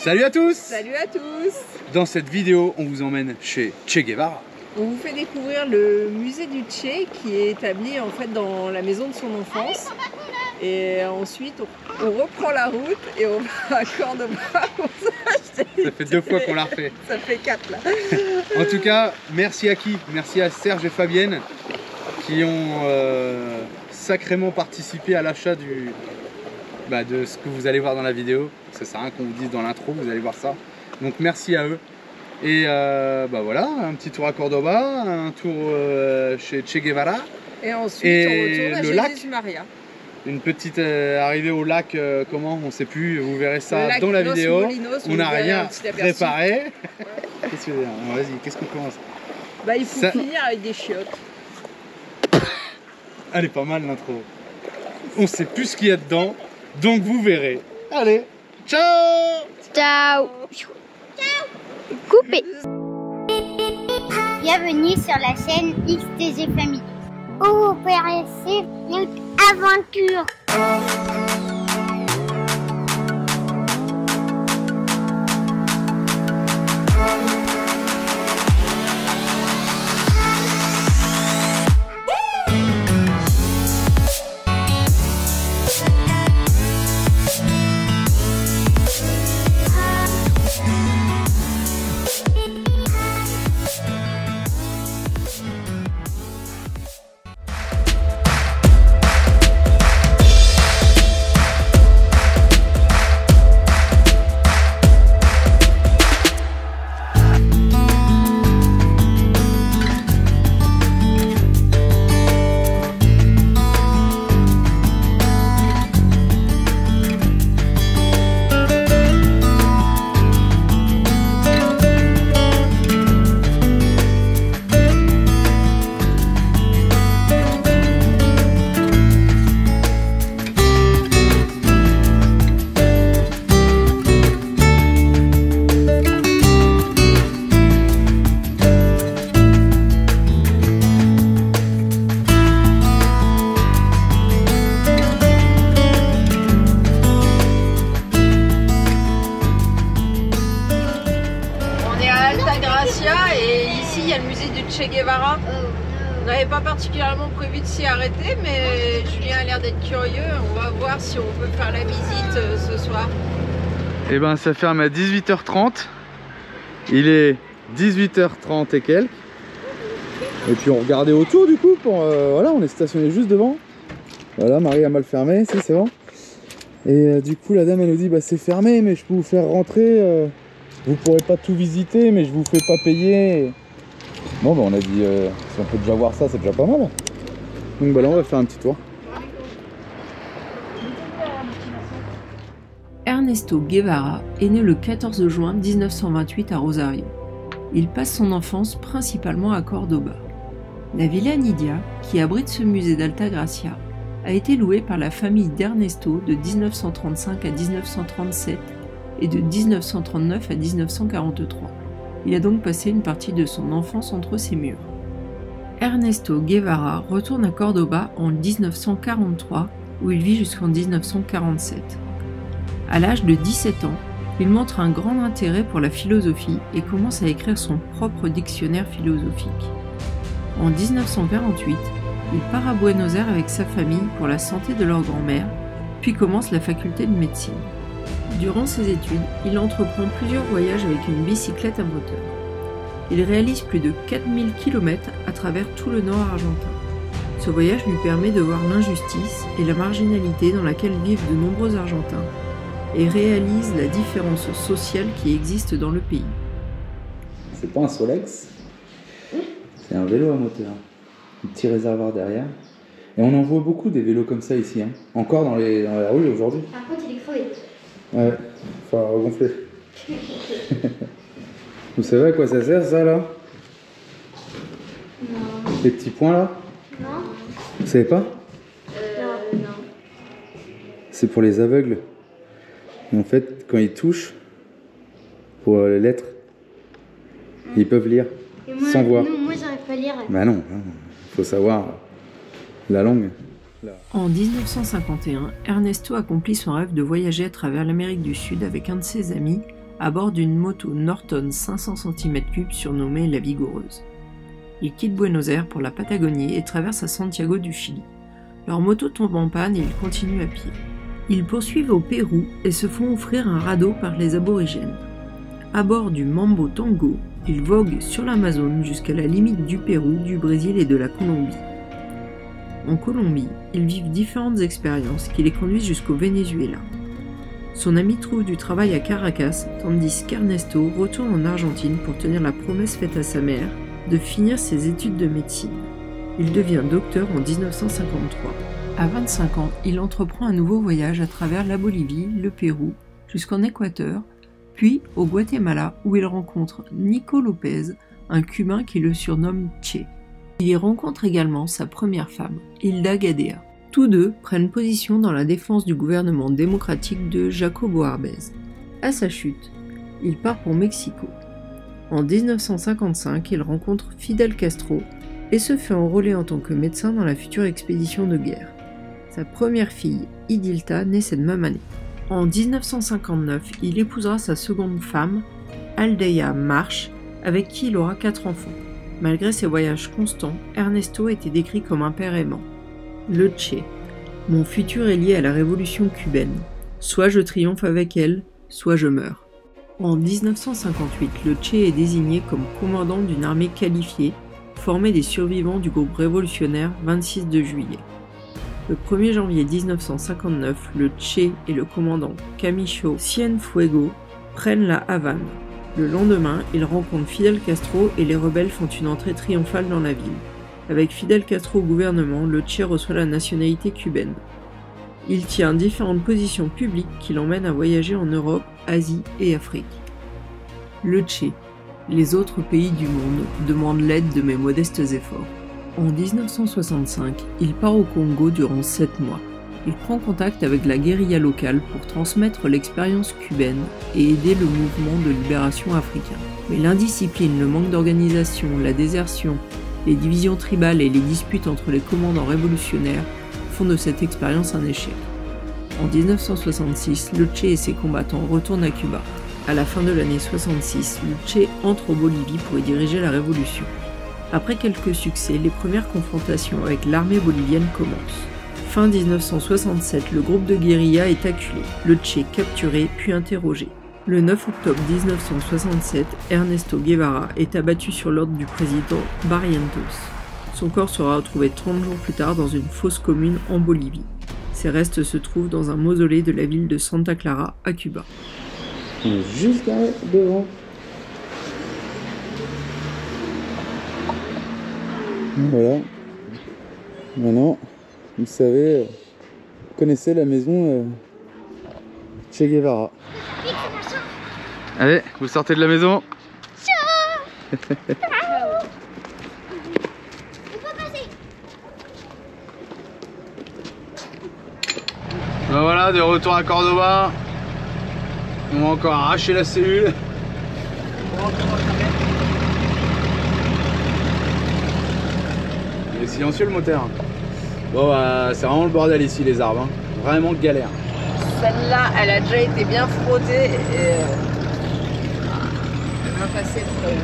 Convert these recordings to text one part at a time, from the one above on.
Salut à tous! Salut à tous! Dans cette vidéo, on vous emmène chez Che Guevara. On vous fait découvrir le musée du Che qui est établi en fait dans la maison de son enfance. Et ensuite, on reprend la route et on va à Cordoba. Ça fait 2 fois qu'on l'a refait. Ça fait 4 là. En tout cas, merci à qui? Merci à Serge et Fabienne qui ont sacrément participé à l'achat de ce que vous allez voir dans la vidéo. Ça sert à rien qu'on vous dise dans l'intro, vous allez voir ça. Donc merci à eux. Et voilà, un petit tour à Cordoba, un tour chez Che Guevara. Et ensuite, Et on retourne à Jésus Maria. Une petite arrivée au lac, comment, on ne sait plus, vous verrez ça dans la vidéo. On n'a rien préparé. Qu'est-ce que vas-y, qu'est-ce qu'on commence? Bah, il faut finir avec des chiottes. Elle est pas mal l'intro. On ne sait plus ce qu'il y a dedans, donc vous verrez. Allez, ciao! Ciao! Ciao! Coupé! Bienvenue sur la chaîne XTG Family. Où vous paraissez notre aventure. Et ici il y a le musée du Che Guevara. On n'avait pas particulièrement prévu de s'y arrêter, mais Julien a l'air d'être curieux. On va voir si on peut faire la visite ce soir. Et ben ça ferme à 18h30. Il est 18h30 et quelques. Et puis on regardait autour du coup pour voilà, on est stationné juste devant. Voilà, Marie a mal fermé, si c'est bon. Et du coup la dame elle nous dit bah c'est fermé mais je peux vous faire rentrer. Vous pourrez pas tout visiter mais je vous fais pas payer. Bon bah on a dit si on peut déjà voir ça c'est déjà pas mal. Donc bah là on va faire un petit tour. Ernesto Guevara est né le 14 juin 1928 à Rosario. Il passe son enfance principalement à Cordoba. La Villa Nidia, qui abrite ce musée d'Altagracia, a été louée par la famille d'Ernesto de 1935 à 1937 et de 1939 à 1943. Il a donc passé une partie de son enfance entre ces murs. Ernesto Guevara retourne à Cordoba en 1943, où il vit jusqu'en 1947. À l'âge de 17 ans, il montre un grand intérêt pour la philosophie et commence à écrire son propre dictionnaire philosophique. En 1948, il part à Buenos Aires avec sa famille pour la santé de leur grand-mère, puis commence la faculté de médecine. Durant ses études, il entreprend plusieurs voyages avec une bicyclette à moteur. Il réalise plus de 4000 km à travers tout le nord argentin. Ce voyage lui permet de voir l'injustice et la marginalité dans laquelle vivent de nombreux Argentins et réalise la différence sociale qui existe dans le pays. C'est pas un Solex, c'est un vélo à moteur. Un petit réservoir derrière. Et on en voit beaucoup des vélos comme ça ici, hein. Encore dans la rue aujourd'hui. Par contre, il est crevé. Ouais, faut regonfler. Vous savez à quoi ça sert ça là? Non. Les petits points là? Non. Vous savez pas? Non. C'est pour les aveugles. Et en fait, quand ils touchent, pour les lettres, ils peuvent lire sans voir. Moi, j'arrive pas à lire. Bah non, il faut savoir la langue. En 1951, Ernesto accomplit son rêve de voyager à travers l'Amérique du Sud avec un de ses amis, à bord d'une moto Norton 500 cm3 surnommée la Vigoureuse. Ils quittent Buenos Aires pour la Patagonie et traversent à Santiago du Chili. Leur moto tombe en panne et ils continuent à pied. Ils poursuivent au Pérou et se font offrir un radeau par les aborigènes. À bord du Mambo Tango, ils voguent sur l'Amazone jusqu'à la limite du Pérou, du Brésil et de la Colombie. En Colombie, ils vivent différentes expériences qui les conduisent jusqu'au Venezuela. Son ami trouve du travail à Caracas, tandis qu'Ernesto retourne en Argentine pour tenir la promesse faite à sa mère de finir ses études de médecine. Il devient docteur en 1953. À 25 ans, il entreprend un nouveau voyage à travers la Bolivie, le Pérou, jusqu'en Équateur, puis au Guatemala où il rencontre Nico Lopez, un Cubain qui le surnomme Che. Il y rencontre également sa première femme, Hilda Gadea. Tous deux prennent position dans la défense du gouvernement démocratique de Jacobo Arbenz. À sa chute, il part pour Mexico. En 1955, il rencontre Fidel Castro et se fait enrôler en tant que médecin dans la future expédition de guerre. Sa première fille, Idilta, naît cette même année. En 1959, il épousera sa seconde femme, Aldeia March, avec qui il aura 4 enfants. Malgré ses voyages constants, Ernesto était décrit comme un père aimant. Le Che. Mon futur est lié à la révolution cubaine. Soit je triomphe avec elle, soit je meurs. En 1958, le Che est désigné comme commandant d'une armée qualifiée, formée des survivants du groupe révolutionnaire 26 de juillet. Le 1er janvier 1959, le Che et le commandant Camicho Cienfuegos prennent la Havane. Le lendemain, ils rencontrent Fidel Castro et les rebelles font une entrée triomphale dans la ville. Avec Fidel Castro au gouvernement, le Che reçoit la nationalité cubaine. Il tient différentes positions publiques qui l'emmènent à voyager en Europe, Asie et Afrique. Le Che. Les autres pays du monde demandent l'aide de mes modestes efforts. En 1965, il part au Congo durant 7 mois. Il prend contact avec la guérilla locale pour transmettre l'expérience cubaine et aider le mouvement de libération africain. Mais l'indiscipline, le manque d'organisation, la désertion, les divisions tribales et les disputes entre les commandants révolutionnaires font de cette expérience un échec. En 1966, le Che et ses combattants retournent à Cuba. À la fin de l'année 66, le Che entre en Bolivie pour y diriger la révolution. Après quelques succès, les premières confrontations avec l'armée bolivienne commencent. Fin 1967, le groupe de guérilla est acculé, le Che capturé puis interrogé. Le 9 octobre 1967, Ernesto Guevara est abattu sur l'ordre du président Barrientos. Son corps sera retrouvé 30 jours plus tard dans une fosse commune en Bolivie. Ses restes se trouvent dans un mausolée de la ville de Santa Clara à Cuba. On est juste là devant. Voilà. Maintenant, vous savez, vous connaissez la maison Che Guevara. Allez, vous sortez de la maison. Ben voilà, de retour à Cordoba. On va encore arracher la cellule. Il est silencieux le moteur. Bon bah c'est vraiment le bordel ici les arbres, hein. Vraiment galère. Celle-là, elle a déjà été bien frottée et elle va passer le problème.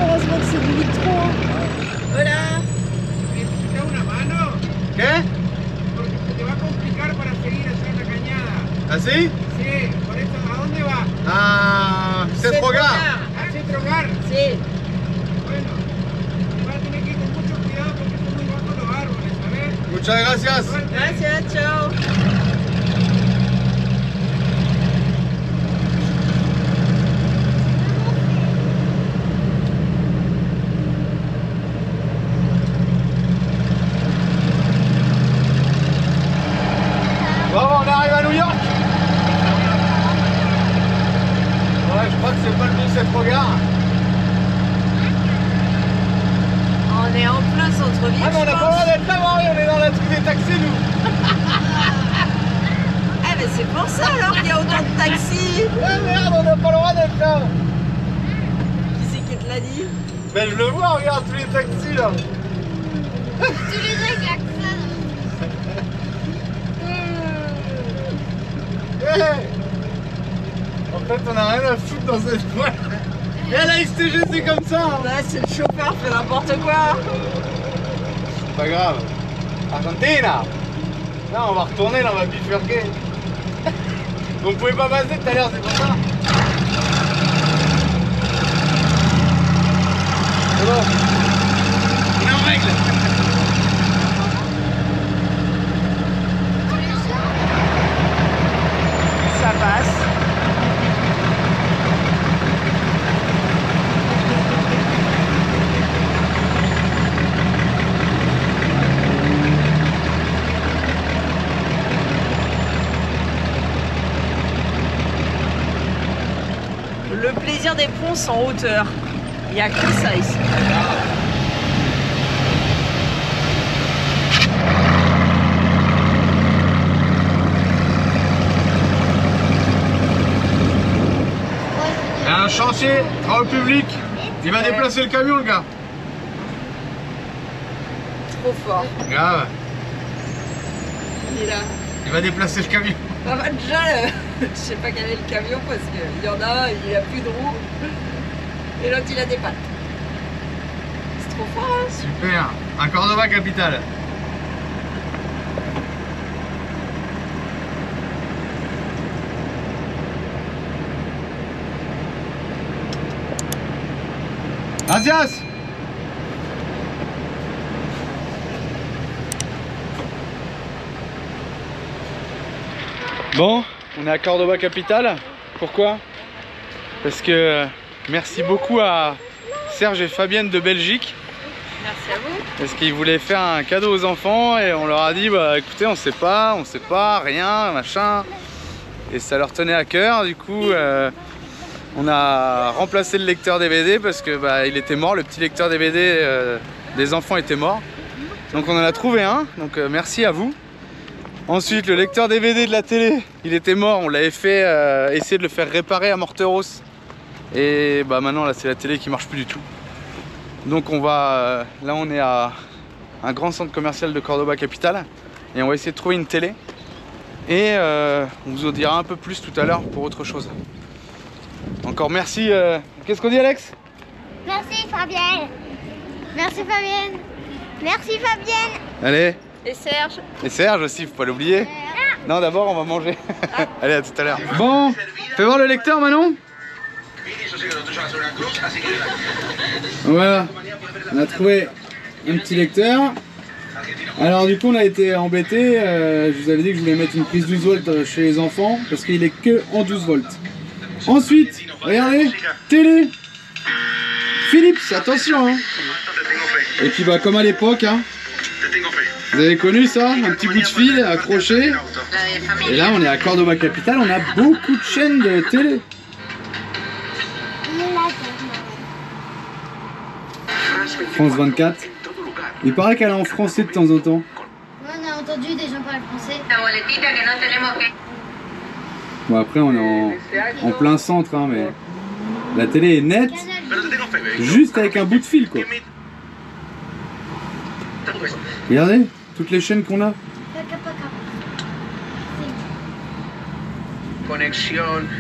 Heureusement que c'est du litron. Hola. ¿Necesitas una mano? ¿Qué? Porque se te va a complicar para seguir hacia la cañada. ¿Así? Sí, por eso, ¿a dónde va? Ah, Centro Hogar. ¿A Centro Hogar? Sí. Bueno, te vas a tener que ir con mucho cuidado porque son muy bajos los árboles, ¿sabes? Muchas gracias. Suerte. Gracias, chao. Bon, on arrive à New York. Ouais, je crois que c'est pas le bon Centro Hogar. On est en plein centre-ville. Ah mais on n'a pas le droit d'être là, on est dans la truc des taxis nous. Ben je le vois, regarde tous les taxis là. Tous les gens qui klaxonnent. Hey, en fait on a rien à foutre dans cette boîte. Et la XTG c'est comme ça hein. Là, c'est le chauffeur, fait n'importe quoi. C'est pas grave. Argentina. Là on va retourner, là on va bifurquer. Donc vous pouvez pas passer tout à l'heure, c'est pour ça. C'est bon. On est en règle. Ça passe. Le plaisir des ponces en hauteur. Il n'y a que ça ici. Il y a un chantier, travaux publics. Il va déplacer le camion, le gars. Trop fort. Grave. Il est là. Il va déplacer le camion. Ah bah déjà, je sais pas quel est le camion parce qu'il y en a un, il a plus de roues. Et l'autre, il a des pattes. C'est trop fort, hein. Super. Un Cordoba Capital. Gracias. Bon, on est à Cordoba Capital. Pourquoi? Parce que merci beaucoup à Serge et Fabienne de Belgique. Merci à vous. Parce qu'ils voulaient faire un cadeau aux enfants et on leur a dit bah écoutez on sait pas, rien, machin. Et ça leur tenait à cœur, du coup on a remplacé le lecteur DVD parce que bah, il était mort, le petit lecteur DVD des enfants était mort. Donc on en a trouvé un, donc merci à vous. Ensuite le lecteur DVD de la télé, il était mort, on l'avait fait essayer de le faire réparer à Morteros. Et bah maintenant là c'est la télé qui marche plus du tout. Donc on va, là on est à un grand centre commercial de Cordoba Capital et on va essayer de trouver une télé. Et on vous en dira un peu plus tout à l'heure pour autre chose. Encore merci. Qu'est-ce qu'on dit Alex? Merci Fabienne. Merci Fabienne. Merci Fabienne. Allez. Et Serge? Et Serge aussi, faut pas l'oublier. Non d'abord on va manger. Allez à tout à l'heure. Bon, fais voir le lecteur Manon. Voilà, on a trouvé un petit lecteur. Alors du coup on a été embêté, je vous avais dit que je voulais mettre une prise 12 volts chez les enfants parce qu'il est que en 12 volts. Ensuite, regardez, télé Philips, attention hein. Et puis bah comme à l'époque hein, vous avez connu ça, un petit bout de fil accroché. Et là on est à Cordoba Capital, on a beaucoup de chaînes de télé. France 24. Il paraît qu'elle est en français de temps en temps. On a entendu des gens parler français. Bon après on est en plein centre hein, mais la télé est nette, juste avec un bout de fil quoi. Regardez, toutes les chaînes qu'on a.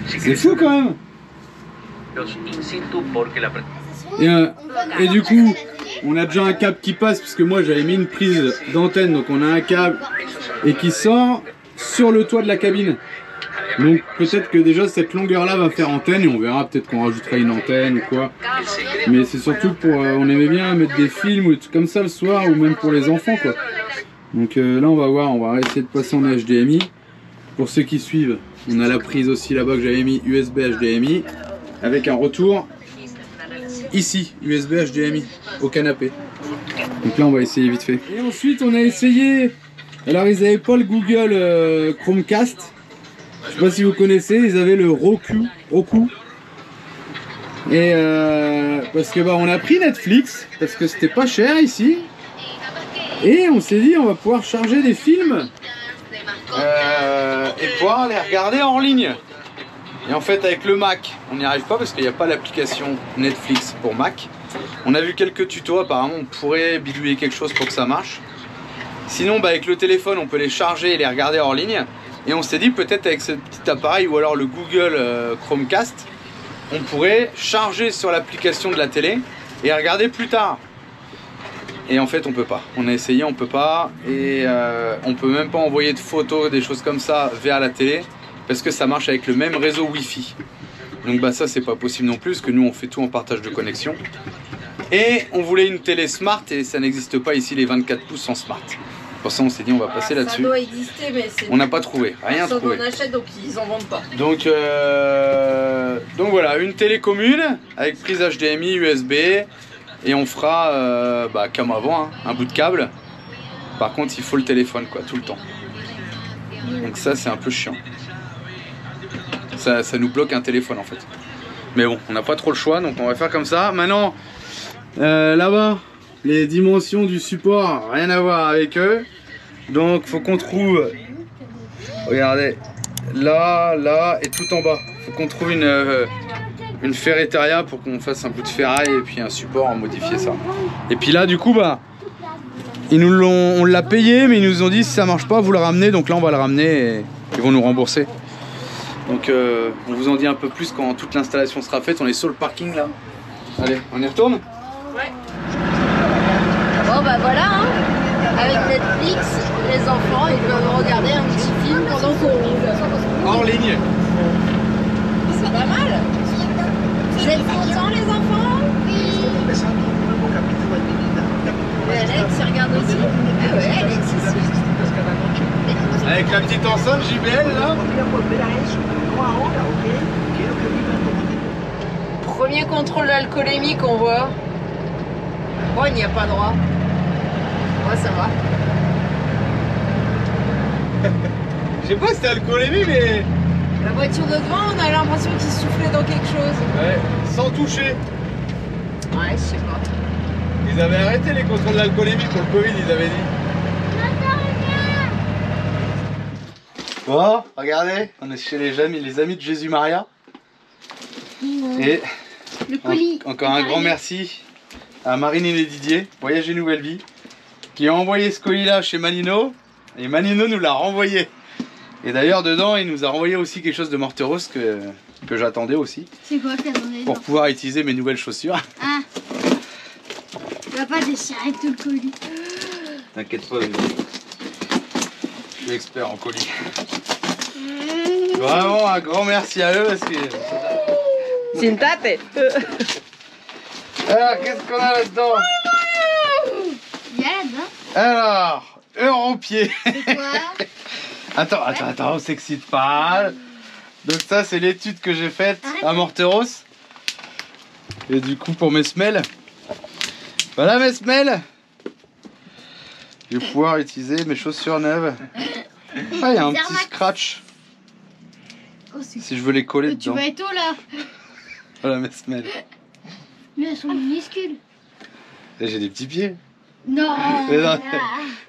C'est fou quand même. Et du coup, on a déjà un câble qui passe, parce que moi j'avais mis une prise d'antenne, donc on a un câble et qui sort sur le toit de la cabine. Donc peut-être que déjà cette longueur là va faire antenne et on verra, peut-être qu'on rajoutera une antenne ou quoi. Mais c'est surtout pour, on aimait bien mettre des films ou des trucs comme ça le soir, ou même pour les enfants quoi. Donc là on va voir, on va essayer de passer en HDMI. Pour ceux qui suivent, on a la prise aussi là-bas que j'avais mis USB HDMI, avec un retour ici, USB HDMI, au canapé. Donc là on va essayer vite fait. Et ensuite on a essayé, alors ils n'avaient pas le Google Chromecast, je sais pas si vous connaissez, ils avaient le Roku. Et parce que bah on a pris Netflix, parce que c'était pas cher ici. Et on s'est dit on va pouvoir charger des films et pouvoir les regarder en ligne. Et en fait avec le Mac on n'y arrive pas parce qu'il n'y a pas l'application Netflix pour Mac. On a vu quelques tutos, apparemment on pourrait bidouiller quelque chose pour que ça marche. Sinon, avec le téléphone, on peut les charger et les regarder hors ligne. Et on s'est dit peut-être avec ce petit appareil ou alors le Google Chromecast, on pourrait charger sur l'application de la télé et regarder plus tard. Et en fait on peut pas, on a essayé, on peut pas. Et on peut même pas envoyer de photos, des choses comme ça vers la télé, parce que ça marche avec le même réseau Wi-Fi. Donc ça c'est pas possible non plus, parce que nous on fait tout en partage de connexion. Et on voulait une télé smart et ça n'existe pas ici les 24 pouces en smart. Pour ça on s'est dit on va passer là-dessus. Ça doit exister mais c'est... On n'a pas trouvé, rien trouvé. On achète donc ils en vendent pas. Donc voilà, une télé commune avec prise HDMI, USB. Et on fera comme avant, hein, un bout de câble. Par contre il faut le téléphone quoi, tout le temps. Donc ça c'est un peu chiant. Ça nous bloque un téléphone en fait. Mais bon, on n'a pas trop le choix, donc on va faire comme ça. Maintenant, là-bas, les dimensions du support, rien à voir avec eux. Donc faut qu'on trouve, regardez, là, là et tout en bas. Faut qu'on trouve une ferretaria pour qu'on fasse un bout de ferraille et puis un support, à modifier ça. Et puis là du coup on l'a payé, mais ils nous ont dit si ça marche pas vous le ramenez, donc là on va le ramener et ils vont nous rembourser. Donc on vous en dit un peu plus quand toute l'installation sera faite. On est sur le parking là. Allez, on y retourne? Ouais. Bon voilà hein. Avec Netflix, les enfants ils peuvent regarder un petit film pendant qu'on roule. Hors ligne. C'est pas mal. Vous êtes contents les enfants? Oui. Alex il regarde aussi. Ah ouais, Alex aussi. Avec la petite enceinte JBL là. Premier contrôle d'alcoolémie qu'on voit. Oh il n'y a pas droit. Ouais ça va. Je sais pas si c'était alcoolémie mais... La voiture de devant, on a l'impression qu'il soufflait dans quelque chose. Ouais, sans toucher. Ouais, je sais pas. Ils avaient arrêté les contrôles d'alcoolémie pour le Covid, ils avaient dit. Bon, regardez, on est chez les amis de Jésus Maria. Et Le colis. encore un grand merci à Marine et Didier, Voyage et Nouvelle Vie, qui ont envoyé ce colis là chez Manino. Et Manino nous l'a renvoyé. Et d'ailleurs dedans il nous a renvoyé aussi quelque chose de Morteros que j'attendais aussi. C'est quoi que t'as demandé? Pour pouvoir utiliser mes nouvelles chaussures. Ah. Tu vas pas déchirer tout le colis. T'inquiète pas, je suis expert en colis. Vraiment un grand merci à eux parce que... C'est une tape. Alors qu'est-ce qu'on a là-dedans? Il y a là-dedans. Alors, heure en pied. C'est quoi? Attends, on s'excite pas. Donc ça c'est l'étude que j'ai faite à Morteros. Et du coup pour mes semelles. Voilà mes semelles. Je vais pouvoir utiliser mes chaussures neuves. Ah il y a un petit scratch. Oh, Si je veux les coller tu dedans. vas être où là? Voilà mes semelles. Mais elles sont minuscules. Et j'ai des petits pieds. Non. Mais non.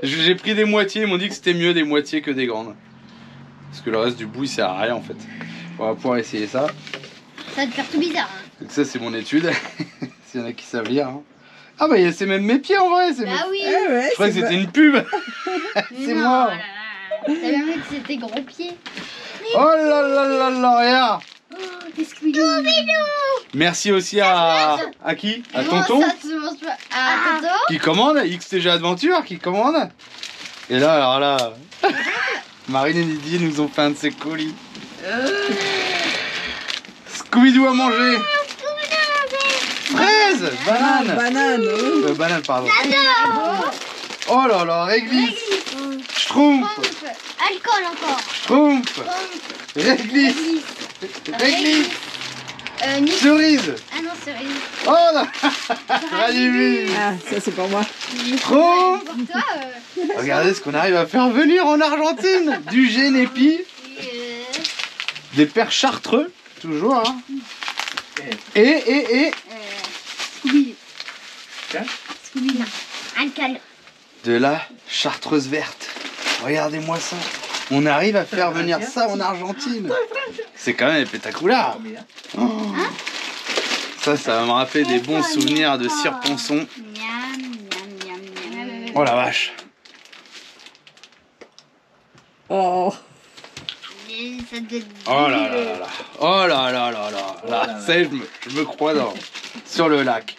J'ai pris des moitiés, ils m'ont dit que c'était mieux des moitiés que des grandes. Parce que le reste du bout il sert à rien en fait. On va pouvoir essayer ça. Ça va te faire tout bizarre. Hein. Donc ça c'est mon étude. S'il y en a qui savent lire. Hein. Ah bah c'est même mes pieds en vrai. Bah oui. Je croyais que c'était une pub. C'est moi. T'avais même que c'était gros pieds. Oh là là là là, regarde. Oh, des Scooby-Doo. Merci aussi à qui? À Tonton Ça se mange pas. À Tonton. qui commande, XTG Adventure qui commande. Et là, alors là, Marine et Didier nous ont fait un de ces colis. Scooby-Doo à manger. Fraise, banane. Banane, pardon. Oh là là, réglisse. Schtroumpf. Alcool encore. Schtroumpf. Réglisse. Réglisse. Cerise. Ah non, cerise. Oh là. Radiville. Ah, ça c'est pour moi. Schtroumpf. Pour toi, Regardez ce qu'on arrive à faire venir en Argentine. Du génépi. Des pères chartreux. Toujours, hein. Et Scooby. Tiens. Scooby, non. Alcool. de la chartreuse verte. Regardez-moi ça. On arrive à faire venir ça en Argentine. C'est quand même spectaculaire. Oh. Ça va me rappeler des bons souvenirs de Cire-Ponçon. Miam, miam, miam, miam. Oh la vache. Oh, Et ça doit être Oh là là là là. Oh là là là là. Là, ça y est, je me crois sur le lac.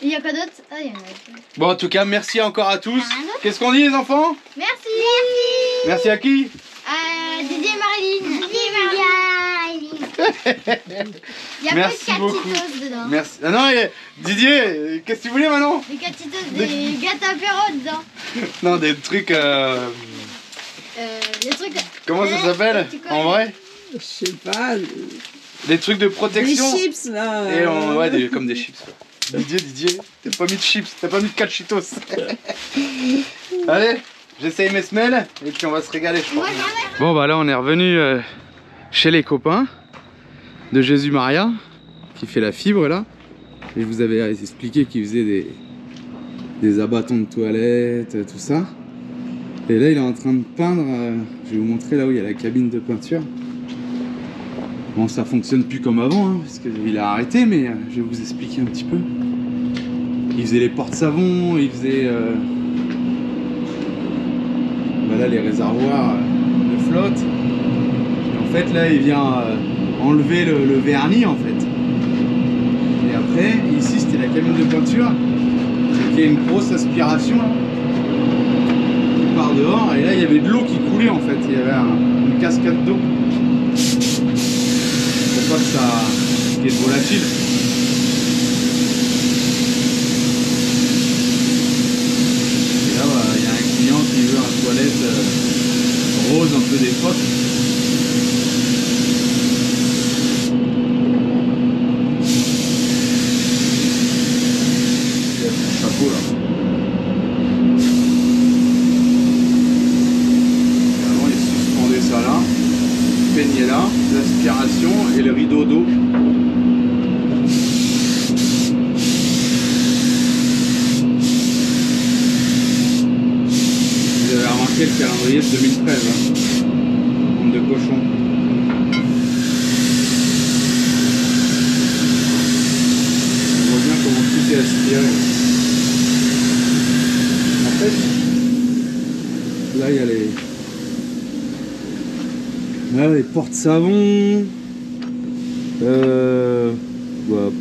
Il y a quoi d'autre? Ah, il y en a d'autres. Bon, en tout cas, merci encore à tous. Rien d'autre. Qu'est-ce qu'on dit, les enfants? Merci. Merci. Merci à qui? Didier et Marilyn. Il y a Merci pas de beaucoup. catitos dedans. Merci. Ah non, Didier, qu'est-ce que tu voulais maintenant? Des catitos, des gâteaux apéro dedans. Non, des trucs. Des trucs. Comment ça s'appelle tu connais. en vrai? je sais pas. Des trucs de Des protection. chips là. Et ouais, comme des chips. Quoi. Didier, t'as pas mis de chips, t'as pas mis de cachitos. Allez, j'essaye mes semelles et puis on va se régaler, je crois. Bon, bah là, on est revenu chez les copains de Jésus Maria qui fait la fibre là. Et je vous avais expliqué qu'il faisait des abattons de toilettes, tout ça. Et là, il est en train de peindre. Je vais vous montrer là où il y a la cabine de peinture. Bon, ça fonctionne plus comme avant, hein, parce qu'il a arrêté, mais je vais vous expliquer un petit peu. Il faisait les portes-savons, il faisait voilà, les réservoirs de flotte. Et en fait, là, il vient enlever le vernis, en fait. Et après, ici, c'était la cabine de peinture. Donc, il y a une grosse aspiration, là, qui part dehors. Et là, il y avait de l'eau qui coulait, en fait. Il y avait une cascade d'eau. Pas que ça qui est volatile. Et là, il y a un client qui veut un toilette rose un peu d'époque. Il y a son chapeau là. Et avant, il suspendait ça là. Peignait là, l'aspiration et le rideau d'eau. Vous avez remarqué le calendrier de 2013, hein. Bande de cochons. On voit bien comment tout est aspiré. En fait, là il y a les portes-savons,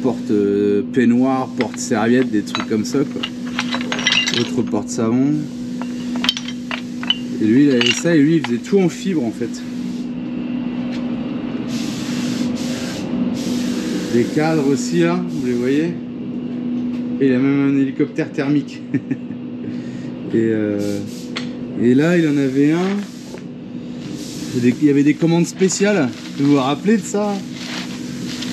porte peignoir, porte-serviette, des trucs comme ça quoi. Autre porte-savon. Et lui il avait ça et lui il faisait tout en fibre en fait. Des cadres aussi là, vous les voyez. Et il a même un hélicoptère thermique. Et là il en avait un. Il y avait des commandes spéciales, vous vous rappelez de ça?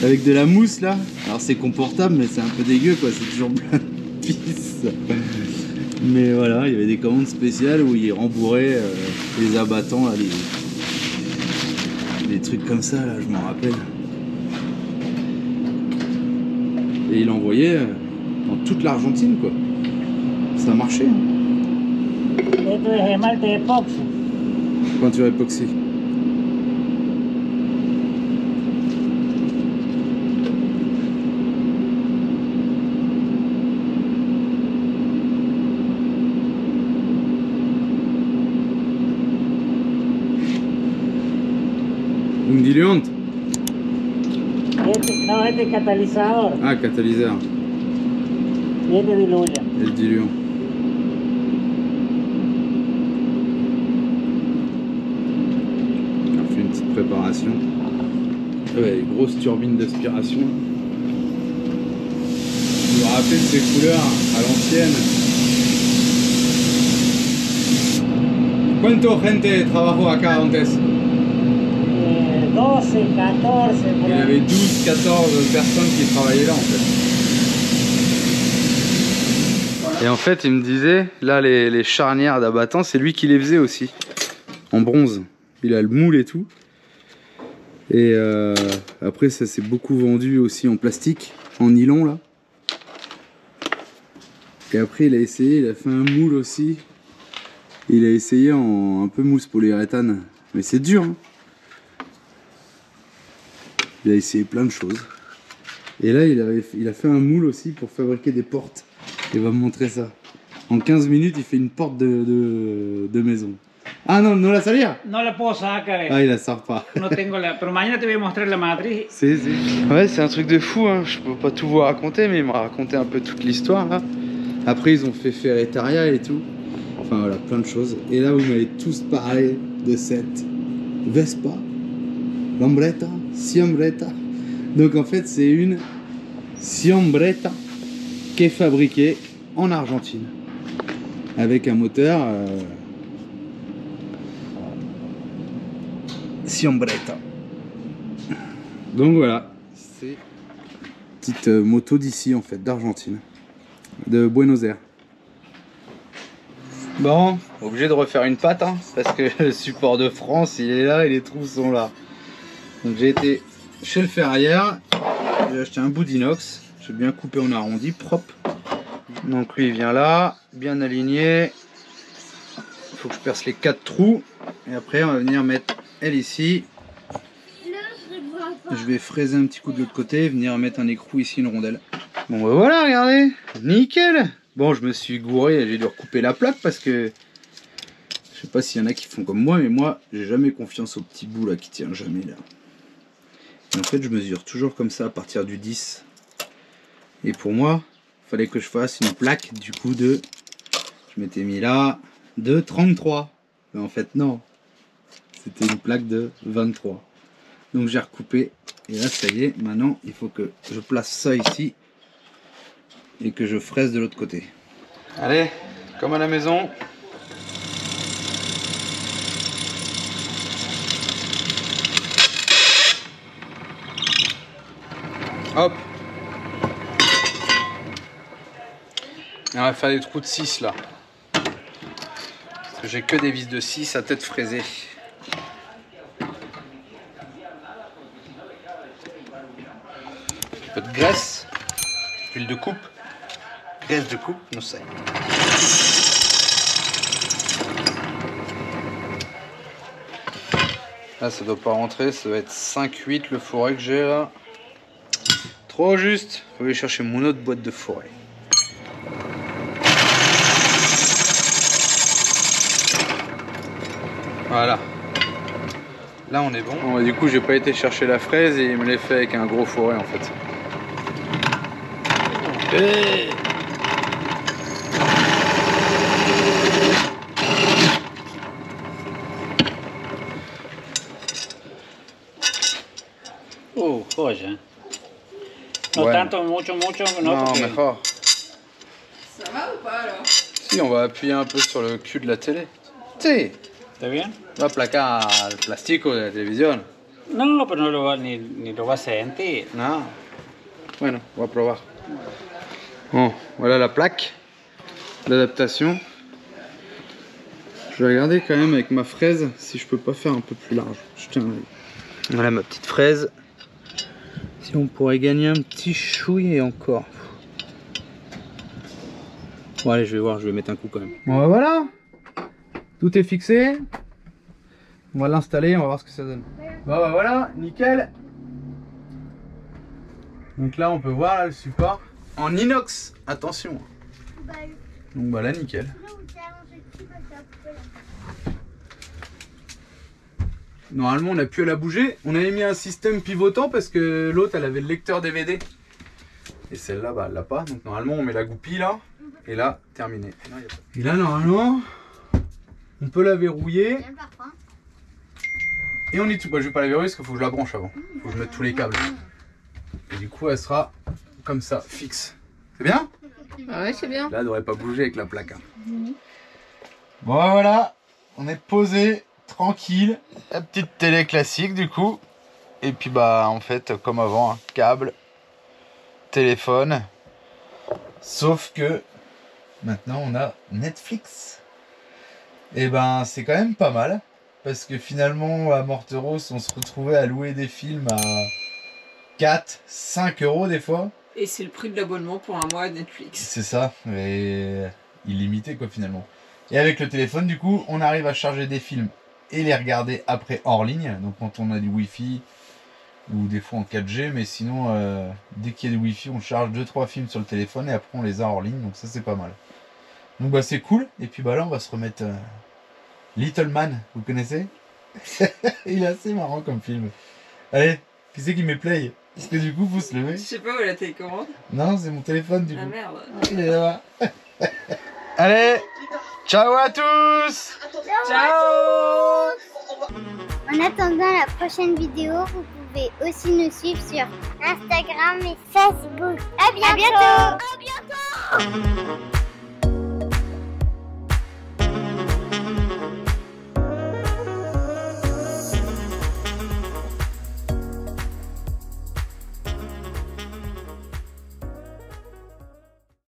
Avec de la mousse là. Alors c'est confortable mais c'est un peu dégueu quoi, c'est toujours plein de pisse. Mais voilà, il y avait des commandes spéciales où il rembourrait les abattants, là, des trucs comme ça là, je m'en rappelle. Et il envoyait dans toute l'Argentine quoi. Ça marchait. Hein. Esto es esmalte epoxi. Peinture époxy. Un diluante. No, este es catalizador Ah, catalyseur. y este diluye. Et le diluant. On fait une petite préparation. Ouais, grosse turbine d'aspiration. Vous vous rappelez de ces couleurs à l'ancienne? ¿Cuánto gente trabajó acá antes? 12, 14, por Il y ahí. avait 12-14 personnes qui travaillaient là en fait. Et en fait il me disait, là les charnières d'abattant, c'est lui qui les faisait aussi. En bronze. Il a le moule et tout. Et après ça s'est beaucoup vendu aussi en plastique, en nylon là. Et après il a essayé, il a fait un moule aussi. Il a essayé en un peu mousse polyuréthane. Mais c'est dur hein. Il a essayé plein de choses. Et là, il a fait un moule aussi pour fabriquer des portes. Il va me montrer ça. En 15 minutes, il fait une porte de maison. Ah non, no la salía. No la puedo sacar. Ah, il la sort pas. No tengo la. Pero mañana te voy a mostrar la matriz. Si. Ouais, c'est un truc de fou, hein. Je peux pas tout vous raconter, mais il m'a raconté un peu toute l'histoire là. Après, ils ont fait Ferretaria et tout. Enfin voilà, plein de choses. Et là, vous m'avez tous parlé de cette Vespa, Lambretta, Siambretta. Donc en fait, c'est une Siambretta qui est fabriquée en Argentine avec un moteur Siambretta. Donc voilà, c'est une petite moto d'ici en fait, d'Argentine, de Buenos Aires. Bon, obligé de refaire une patte hein, parce que le support de France il est là et les trous sont là. Donc j'ai été chez le ferrailleur, j'ai acheté un bout d'inox, j'ai bien coupé en arrondi, propre. Donc lui il vient là, bien aligné. Il faut que je perce les 4 trous et après on va venir mettre elle ici. Je vais fraiser un petit coup de l'autre côté, venir mettre un écrou ici, une rondelle. Bon bah voilà, regardez, nickel. Bon, je me suis gouré, j'ai dû recouper la plaque parce que je sais pas s'il y en a qui font comme moi, mais moi j'ai jamais confiance au petit bout là qui tient jamais là. Et en fait, je mesure toujours comme ça à partir du 10. Et pour moi, il fallait que je fasse une plaque du coup de. Je m'étais mis là de 33. Mais en fait, non, c'était une plaque de 23. Donc j'ai recoupé et là, ça y est, maintenant il faut que je place ça ici. Et que je fraise de l'autre côté. Allez, comme à la maison. Hop. Et on va faire des trous de 6 là. Parce que j'ai que des vis de 6 à tête fraisée. Un peu de graisse, huile de coupe. Graisse de coupe, non sais. Là, ça doit pas rentrer, ça doit être 5-8 le fourré que j'ai là. Trop juste, faut aller chercher mon autre boîte de fourré. Voilà. Là, on est bon. Bon du coup, j'ai pas été chercher la fraise et il me l'a fait avec un gros fourré en fait. Hey. Joya. No Bueno. tanto, mucho, no. Non, Porque... mejor. Ça va ou pas alors? Si, on va appuyer un peu sur le cul de la télé. Si. ¿Está bien? Va a aplacar el plástico de la televisión. No, pero no lo va, ni lo va a sentir. Non. Bueno, on va probar. Bon, voilà la plaque d'adaptation. Je vais regarder quand même avec ma fraise si je peux pas faire un peu plus large. Je tiens. Voilà ma petite fraise. Si on pourrait gagner un petit chouille et encore. Bon allez, je vais voir, je vais mettre un coup quand même. Bon bah voilà, tout est fixé. On va l'installer, on va voir ce que ça donne. Bon bah voilà, nickel. Donc là on peut voir là, le support en inox, attention. Donc bah là nickel. Normalement on n'a plus à la bouger. On avait mis un système pivotant parce que l'autre elle avait le lecteur DVD. Et celle-là bah elle l'a pas. Donc normalement on met la goupille là. Et là terminé. Et là normalement on peut la verrouiller. Et on est tout. Bah, je vais pas la verrouiller parce qu'il faut que je la branche avant. Il faut que je mette tous les câbles. Et du coup elle sera comme ça, fixe. C'est bien? Ah ouais, c'est bien. Là elle devrait pas bouger avec la plaque. Hein. Bon voilà, on est posé. Tranquille, la petite télé classique du coup. Et puis bah en fait comme avant, hein, câble, téléphone. Sauf que maintenant on a Netflix. Et ben c'est quand même pas mal. Parce que finalement à Morteros on se retrouvait à louer des films à 4-5 € des fois. Et c'est le prix de l'abonnement pour un mois à Netflix. C'est ça, mais illimité quoi finalement. Et avec le téléphone du coup on arrive à charger des films et les regarder après hors ligne. Donc quand on a du wifi ou des fois en 4G, mais sinon dès qu'il y a du Wi-Fi on charge 2-3 films sur le téléphone et après on les a hors ligne, donc ça c'est pas mal. Donc bah c'est cool, et puis bah là on va se remettre Little Man, vous connaissez? Il est assez marrant comme film. Allez, qui c'est qui met play? Parce que du coup faut se lever. Je sais pas où est la télécommande. Non, c'est mon téléphone du coup. Ah merde. Il est là-bas. Allez, ciao à tous. Ciao. En attendant la prochaine vidéo, vous pouvez aussi nous suivre sur Instagram et Facebook. À bientôt. À bientôt.